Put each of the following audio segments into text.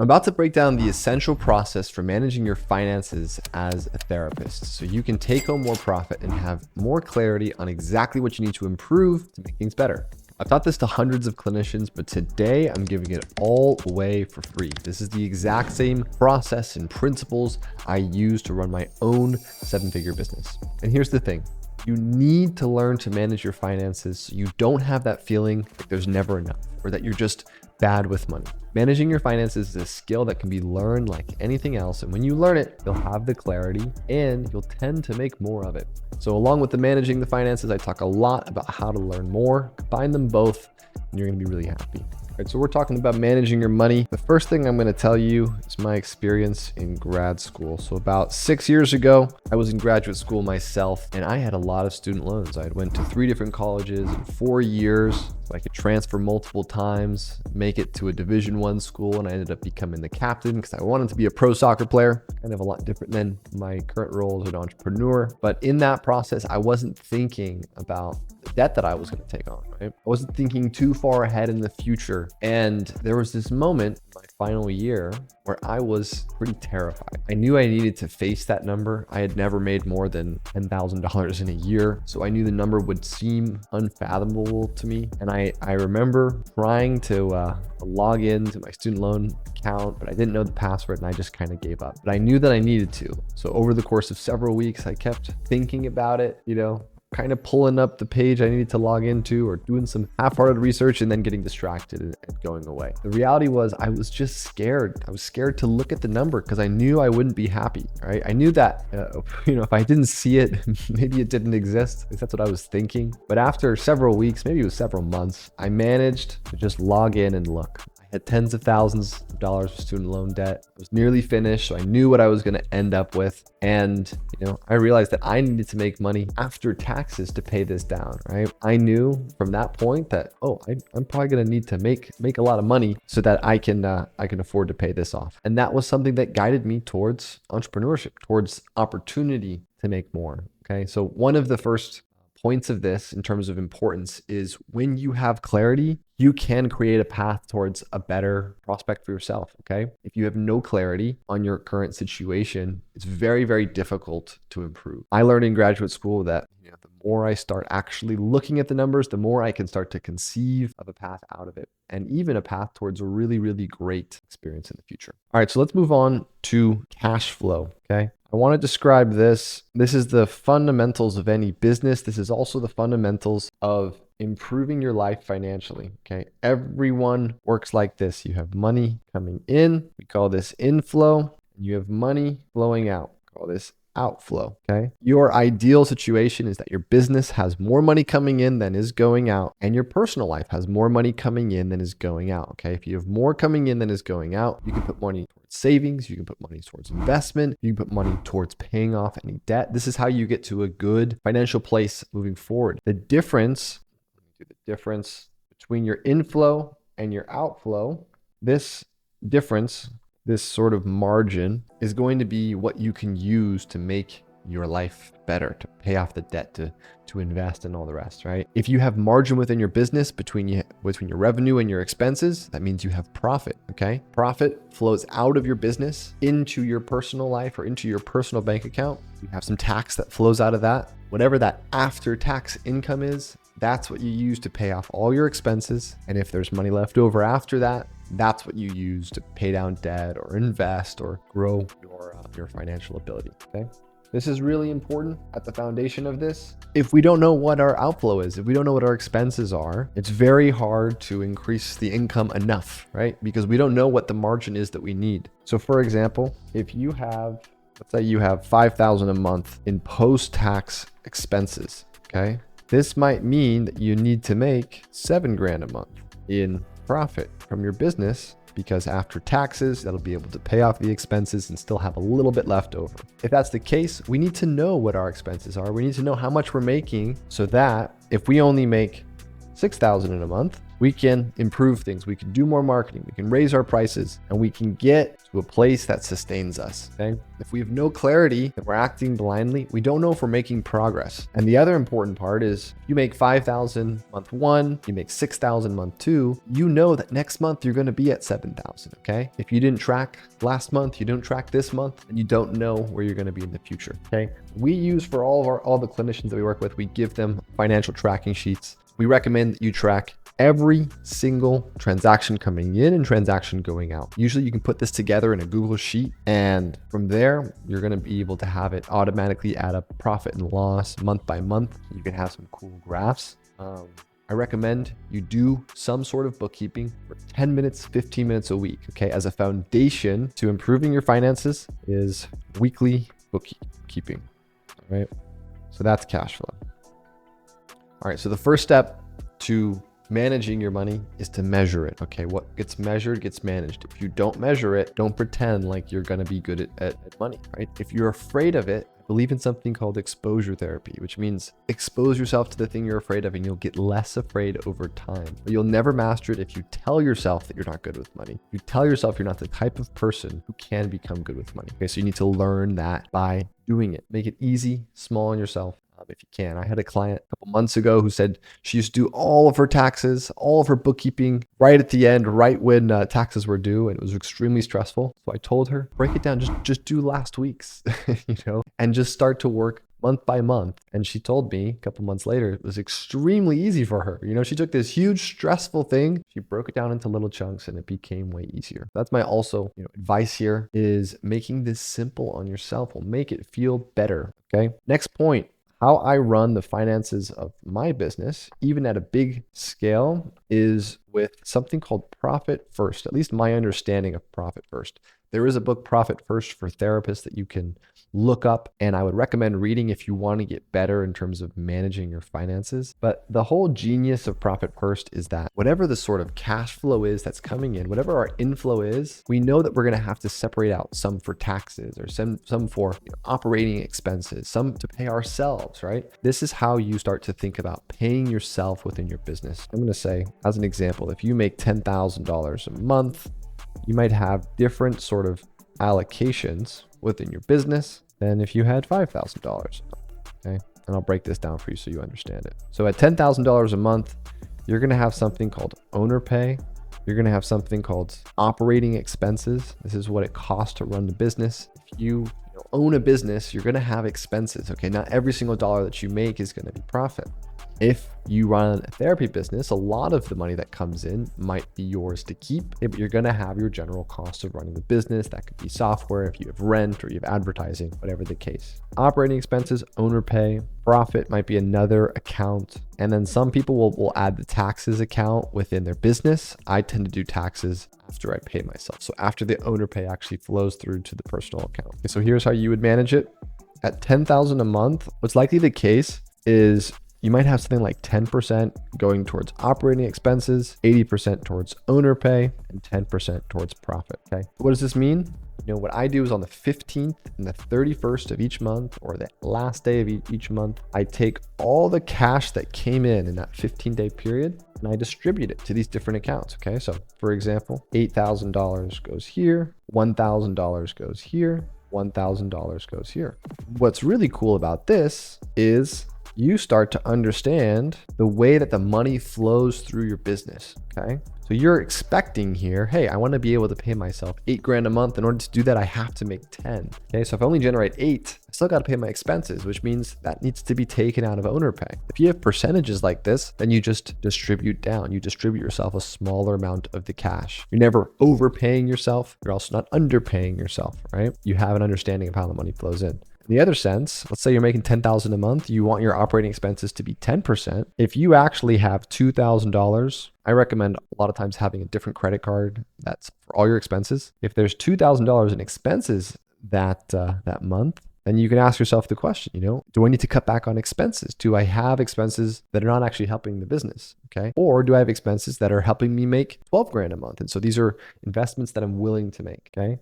I'm about to break down the essential process for managing your finances as a therapist so you can take home more profit and have more clarity on exactly what you need to improve to make things better. I've taught this to hundreds of clinicians, but today I'm giving it all away for free. This is the exact same process and principles I use to run my own 7-figure business. And here's the thing. You need to learn to manage your finances so you don't have that feeling like there's never enough or that you're just bad with money. Managing your finances is a skill that can be learned like anything else. And when you learn it, you'll have the clarity and you'll tend to make more of it. So along with the managing the finances, I talk a lot about how to learn more, combine them both, and you're gonna be really happy. All right, so we're talking about managing your money. The first thing I'm gonna tell you is my experience in grad school. So about 6 years ago, I was in graduate school myself, and I had a lot of student loans. I went to 3 different colleges in 4 years. So I could transfer multiple times, make it to a Division I school, and I ended up becoming the captain because I wanted to be a pro soccer player. Kind of a lot different than my current role as an entrepreneur. But in that process, I wasn't thinking about the debt that I was going to take on, right? I wasn't thinking too far ahead in the future. And there was this moment, my final year, where I was pretty terrified. I knew I needed to face that number. I had never made more than $10,000 in a year. So I knew the number would seem unfathomable to me. And I remember trying to log into my student loan account, but I didn't know the password and I just kind of gave up. But I knew that I needed to. So over the course of several weeks, I kept thinking about it, kind of pulling up the page I needed to log into or doing some half-hearted research and then getting distracted and going away. The reality was I was just scared. I was scared to look at the number because I knew I wouldn't be happy, right? I knew that, if I didn't see it, maybe it didn't exist. At least that's what I was thinking. But after several weeks, maybe it was several months, I managed to just log in and look. Had tens of thousands of dollars of student loan debt. I was nearly finished, so I knew what I was going to end up with. And, I realized that I needed to make money after taxes to pay this down, right? I knew from that point that, I'm probably going to need to make a lot of money so that I can afford to pay this off. And that was something that guided me towards entrepreneurship, towards opportunity to make more. Okay. So one of the first points of this in terms of importance is when you have clarity, you can create a path towards a better prospect for yourself, okay? If you have no clarity on your current situation, it's very, very difficult to improve. I learned in graduate school that the more I start actually looking at the numbers, the more I can start to conceive of a path out of it and even a path towards a really, really great experience in the future. All right, so let's move on to cash flow, okay? I want to describe this. This is the fundamentals of any business. This is also the fundamentals of improving your life financially. Okay. Everyone works like this. You have money coming in. We call this inflow. And you have money flowing out. We call this outflow. Okay. Your ideal situation is that your business has more money coming in than is going out, and your personal life has more money coming in than is going out. Okay. If you have more coming in than is going out, you can put money towards savings, you can put money towards investment, you can put money towards paying off any debt. This is how you get to a good financial place moving forward. The difference between your inflow and your outflow, this difference, this sort of margin, is going to be what you can use to make your life better, to pay off the debt, to invest and all the rest, right? If you have margin within your business between your revenue and your expenses, that means you have profit, okay? Profit flows out of your business into your personal life or into your personal bank account. You have some tax that flows out of that. Whatever that after-tax income is, that's what you use to pay off all your expenses. And if there's money left over after that, that's what you use to pay down debt or invest or grow your financial ability, okay? This is really important at the foundation of this. If we don't know what our outflow is, if we don't know what our expenses are, it's very hard to increase the income enough, right? Because we don't know what the margin is that we need. So for example, if you have, let's say you have $5,000 a month in post-tax expenses, okay? This might mean that you need to make $7,000 a month in profit from your business, because after taxes, that'll be able to pay off the expenses and still have a little bit left over. If that's the case, we need to know what our expenses are. We need to know how much we're making so that if we only make $6,000 in a month, we can improve things. We can do more marketing. We can raise our prices, and we can get to a place that sustains us. Okay. If we have no clarity and we're acting blindly, we don't know if we're making progress. And the other important part is you make 5,000 month one, you make 6,000 month two, you know that next month you're going to be at 7,000. Okay. If you didn't track last month, you don't track this month, and you don't know where you're going to be in the future. Okay. We use for all the clinicians that we work with, we give them financial tracking sheets. We recommend that you track every single transaction coming in and transaction going out. Usually you can put this together in a Google Sheet, and from there, you're going to be able to have it automatically add up profit and loss month by month. You can have some cool graphs. I recommend you do some sort of bookkeeping for 10 minutes, 15 minutes a week, okay? As a foundation to improving your finances is weekly bookkeeping, all right? So that's cash flow. All right, so the first step to managing your money is to measure it, okay? What gets measured gets managed. If you don't measure it, don't pretend like you're gonna be good at money, right? If you're afraid of it, I believe in something called exposure therapy, which means expose yourself to the thing you're afraid of and you'll get less afraid over time. But you'll never master it if you tell yourself that you're not good with money. You tell yourself you're not the type of person who can become good with money. Okay, so you need to learn that by doing it. Make it easy, small on yourself. If you can. I had a client a couple months ago who said she used to do all of her taxes, all of her bookkeeping right at the end, right when taxes were due, and it was extremely stressful. So I told her, break it down, just do last week's, and just start to work month by month. And she told me a couple months later, it was extremely easy for her. She took this huge stressful thing, she broke it down into little chunks, and it became way easier. That's my also advice here is making this simple on yourself will make it feel better. Okay. Next point. How I run the finances of my business, even at a big scale, is with something called Profit First, at least my understanding of Profit First. There is a book, Profit First, for therapists that you can look up, and I would recommend reading if you want to get better in terms of managing your finances. But the whole genius of Profit First is that whatever the sort of cash flow is that's coming in, whatever our inflow is, we know that we're going to have to separate out some for taxes or some for operating expenses, some to pay ourselves, right? This is how you start to think about paying yourself within your business. I'm going to say, as an example, if you make $10,000 a month, you might have different sort of allocations within your business than if you had $5,000. Okay. And I'll break this down for you so you understand it. So at $10,000 a month, you're going to have something called owner pay. You're going to have something called operating expenses. This is what it costs to run the business. If you own a business, you're going to have expenses. Okay. Not every single dollar that you make is going to be profit. If you run a therapy business, a lot of the money that comes in might be yours to keep, but you're going to have your general cost of running the business. That could be software, if you have rent or you have advertising, whatever the case. Operating expenses, owner pay, profit might be another account. And then some people will add the taxes account within their business. I tend to do taxes after I pay myself. So after the owner pay actually flows through to the personal account. Okay, so here's how you would manage it. At $10,000 a month, what's likely the case is you might have something like 10% going towards operating expenses, 80% towards owner pay, and 10% towards profit. Okay. What does this mean? What I do is on the 15th and the 31st of each month, or the last day of each month, I take all the cash that came in that 15-day period and I distribute it to these different accounts. Okay. So for example, $8,000 goes here, $1,000 goes here, $1,000 goes here. What's really cool about this is you start to understand the way that the money flows through your business. Okay. So you're expecting here, hey, I want to be able to pay myself $8,000 a month. In order to do that, I have to make 10. Okay. So if I only generate 8, I still got to pay my expenses, which means that needs to be taken out of owner pay. If you have percentages like this, then you just distribute down. You distribute yourself a smaller amount of the cash. You're never overpaying yourself. You're also not underpaying yourself, right? You have an understanding of how the money flows in. In the other sense, let's say you're making $10,000 a month, you want your operating expenses to be 10%. If you actually have $2,000, I recommend a lot of times having a different credit card that's for all your expenses. If there's $2,000 in expenses that month, then you can ask yourself the question, do I need to cut back on expenses? Do I have expenses that are not actually helping the business? Okay. Or do I have expenses that are helping me make $12,000 a month? And so these are investments that I'm willing to make. Okay.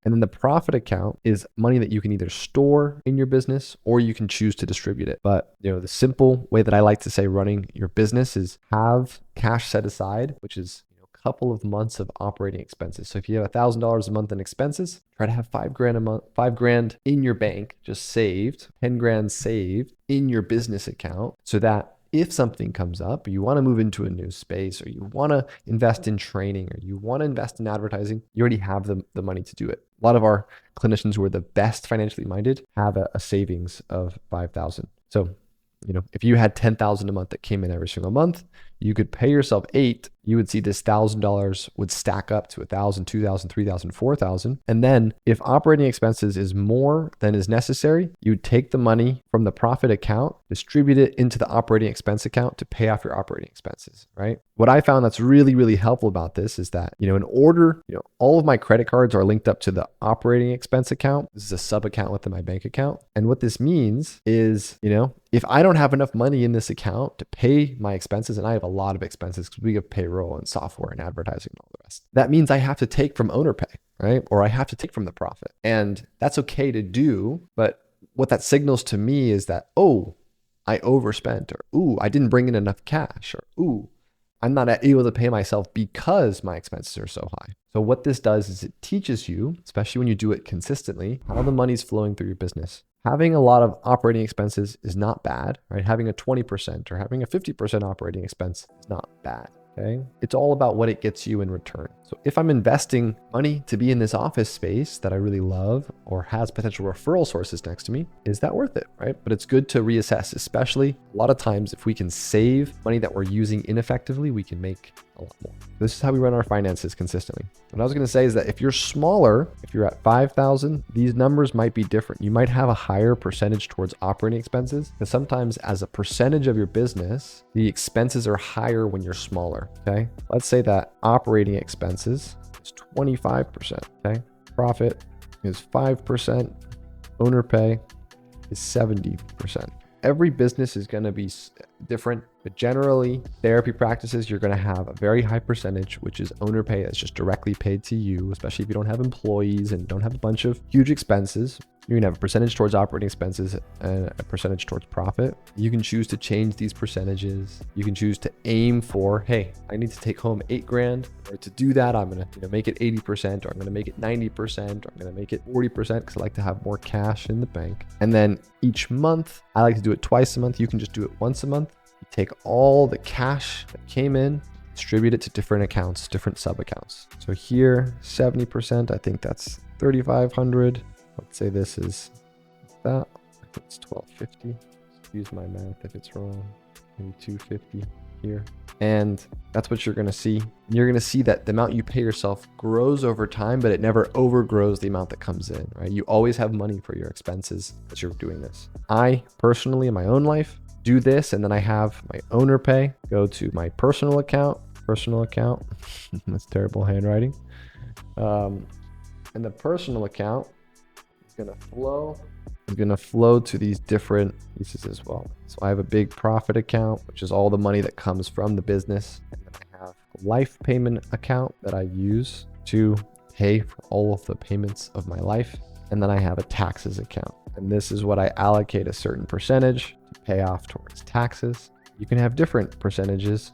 And then the profit account is money that you can either store in your business or you can choose to distribute it. But the simple way that I like to say running your business is have cash set aside, which is a couple of months of operating expenses. So if you have $1,000 a month in expenses, try to have $5,000 a month, $5,000 in your bank, just saved, 10 grand saved in your business account, so that if something comes up, you want to move into a new space, or you want to invest in training, or you want to invest in advertising, you already have the money to do it. A lot of our clinicians who are the best financially minded have a savings of 5,000. So, if you had 10,000 a month that came in every single month, you could pay yourself 8. You would see this $1,000 would stack up to 1,000, 2,000, 3,000, 4,000. And then if operating expenses is more than is necessary, you would take the money from the profit account, distribute it into the operating expense account to pay off your operating expenses, right? What I found that's really, really helpful about this is that, in order, all of my credit cards are linked up to the operating expense account. This is a sub account within my bank account. And what this means is, if I don't have enough money in this account to pay my expenses, and I have a lot of expenses because we have payroll and software and advertising and all the rest, that means I have to take from owner pay, right? Or I have to take from the profit. And that's okay to do. But what that signals to me is that, I overspent, or I didn't bring in enough cash, or I'm not able to pay myself because my expenses are so high. So what this does is it teaches you, especially when you do it consistently, how the money's flowing through your business. Having a lot of operating expenses is not bad, right? Having a 20% or having a 50% operating expense is not bad. Okay. It's all about what it gets you in return. So if I'm investing money to be in this office space that I really love or has potential referral sources next to me, is that worth it, right? But it's good to reassess, especially a lot of times if we can save money that we're using ineffectively, we can make a lot more. This is how we run our finances consistently. What I was going to say is that if you're smaller, if you're at 5,000, these numbers might be different. You might have a higher percentage towards operating expenses, because sometimes as a percentage of your business, the expenses are higher when you're smaller. Okay. Let's say that operating expenses is 25%. Okay. Profit is 5%. Owner pay is 70%. Every business is going to be different, but generally therapy practices, you're going to have a very high percentage, which is owner pay that's just directly paid to you, especially if you don't have employees and don't have a bunch of huge expenses. You're gonna have a percentage towards operating expenses and a percentage towards profit. You can choose to change these percentages. You can choose to aim for, hey, I need to take home $8,000. Or to do that, I'm gonna make it 80%, or I'm gonna make it 90%, or I'm gonna make it 40% because I like to have more cash in the bank. And then each month, I like to do it twice a month. You can just do it once a month. You take all the cash that came in, distribute it to different accounts, different sub accounts. So here, 70%, I think that's 3,500. Let's say this is that. I think it's 1,250. Use my math if it's wrong. Maybe 250 here. And that's what you're going to see. You're going to see that the amount you pay yourself grows over time, but it never overgrows the amount that comes in, right? You always have money for your expenses as you're doing this. I personally, in my own life, do this, and then I have my owner pay go to my personal account. That's terrible handwriting. And the personal account is gonna flow to these different pieces as well. So I have a big profit account, which is all the money that comes from the business. And then I have a life payment account that I use to pay for all of the payments of my life. And then I have a taxes account. And this is what I allocate a certain percentage to pay off towards taxes. You can have different percentages.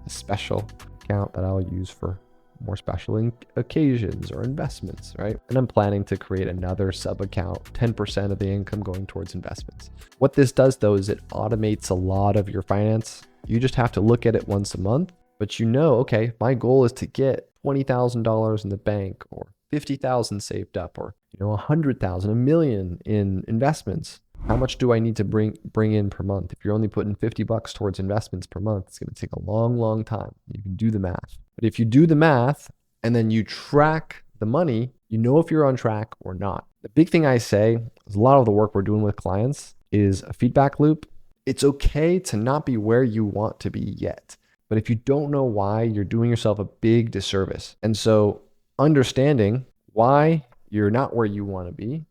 A special account that I'll use for more special occasions or investments, right? And I'm planning to create another sub account, 10% of the income going towards investments. What this does though is it automates a lot of your finance. You just have to look at it once a month, but okay, my goal is to get $20,000 in the bank, or 50,000 saved up, or 100,000, $1 million in investments. How much do I need to bring in per month? If you're only putting $50 towards investments per month, it's going to take a long, long time. You can do the math. But if you do the math and then you track the money, if you're on track or not. The big thing I say is a lot of the work we're doing with clients is a feedback loop. It's okay to not be where you want to be yet. But if you don't know why, you're doing yourself a big disservice. And so understanding why you're not where you want to be,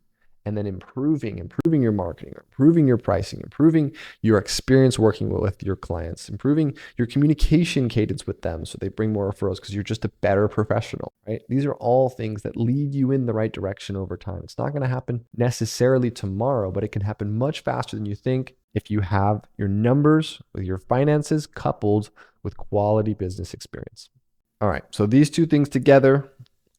and then improving your marketing, improving your pricing, improving your experience working with your clients, improving your communication cadence with them so they bring more referrals because you're just a better professional, right? These are all things that lead you in the right direction over time. It's not going to happen necessarily tomorrow, but it can happen much faster than you think if you have your numbers with your finances coupled with quality business experience. All right, so these two things together,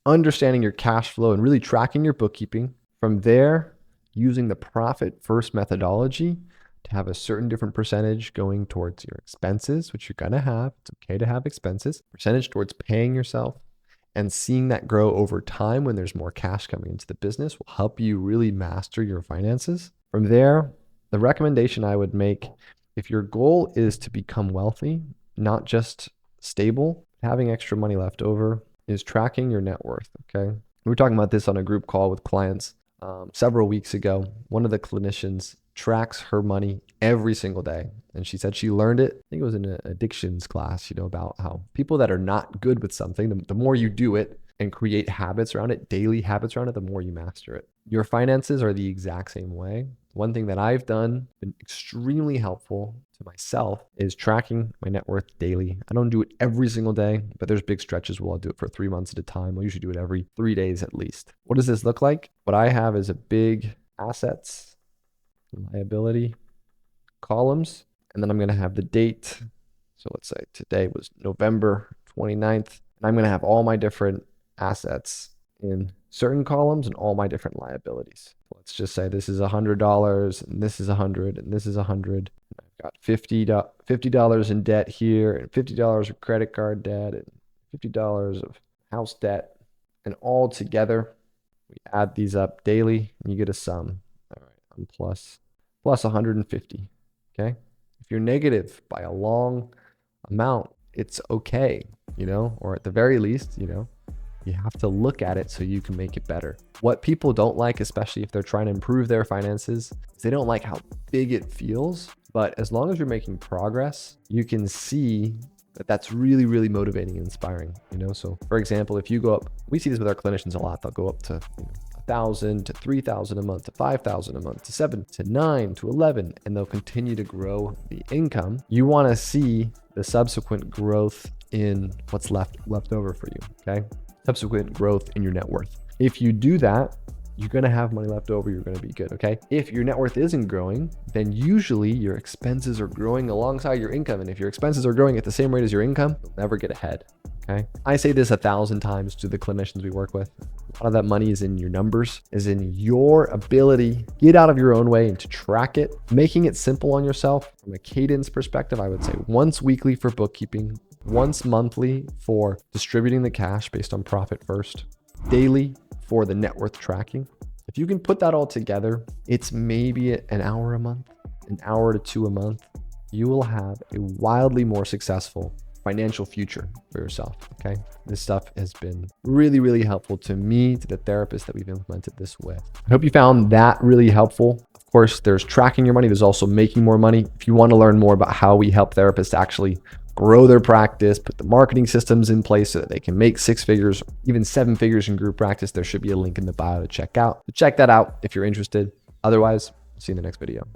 understanding your cash flow and really tracking your bookkeeping. From there, using the profit first methodology to have a certain different percentage going towards your expenses, which you're gonna have. It's okay to have expenses, percentage towards paying yourself, and seeing that grow over time when there's more cash coming into the business will help you really master your finances. From there, the recommendation I would make, if your goal is to become wealthy, not just stable, having extra money left over, is tracking your net worth, okay? We were talking about this on a group call with clients several weeks ago. One of the clinicians tracks her money every single day. And she said she learned it, I think it was in an addictions class, about how people that are not good with something, the more you do it and create habits around it, daily habits around it, the more you master it. Your finances are the exact same way. One thing that I've done, been extremely helpful to myself, is tracking my net worth daily. I don't do it every single day, but there's big stretches where I'll do it for 3 months at a time. I'll usually do it every 3 days at least. What does this look like? What I have is a big assets, liability columns, and then I'm going to have the date. So let's say today was November 29th, and I'm going to have all my different assets in certain columns and all my different liabilities. Let's just say this is $100 and this is 100 and this is 100. I've got $50 in debt here and $50 of credit card debt and $50 of house debt, and all together we add these up daily and you get a sum. All right, I'm plus 150. Okay, if you're negative by a long amount, it's okay, or at the very least, you have to look at it so you can make it better. What people don't like, especially if they're trying to improve their finances, is they don't like how big it feels. But as long as you're making progress, you can see that that's really, really motivating and inspiring, So for example, if you go up, we see this with our clinicians a lot, they'll go up to 1,000 to 3,000 a month to 5,000 a month to 7 to 9 to 11, and they'll continue to grow the income. You want to see the subsequent growth in what's left over for you, okay? Subsequent growth in your net worth. If you do that, you're going to have money left over. You're going to be good. Okay. If your net worth isn't growing, then usually your expenses are growing alongside your income. And if your expenses are growing at the same rate as your income, you'll never get ahead. Okay. I say this 1,000 times to the clinicians we work with. A lot of that money is in your numbers, is in your ability, get out of your own way and to track it, making it simple on yourself. From a cadence perspective, I would say once weekly for bookkeeping, once monthly for distributing the cash based on profit first, daily for the net worth tracking. If you can put that all together, it's maybe an hour a month, an hour to 2 a month. You will have a wildly more successful financial future for yourself, okay? This stuff has been really, really helpful to me, to the therapist that we've implemented this with. I hope you found that really helpful. Of course, there's tracking your money. There's also making more money. If you want to learn more about how we help therapists actually grow their practice, put the marketing systems in place so that they can make 6 figures, even 7 figures in group practice, there should be a link in the bio to check out. So check that out if you're interested. Otherwise, see you in the next video.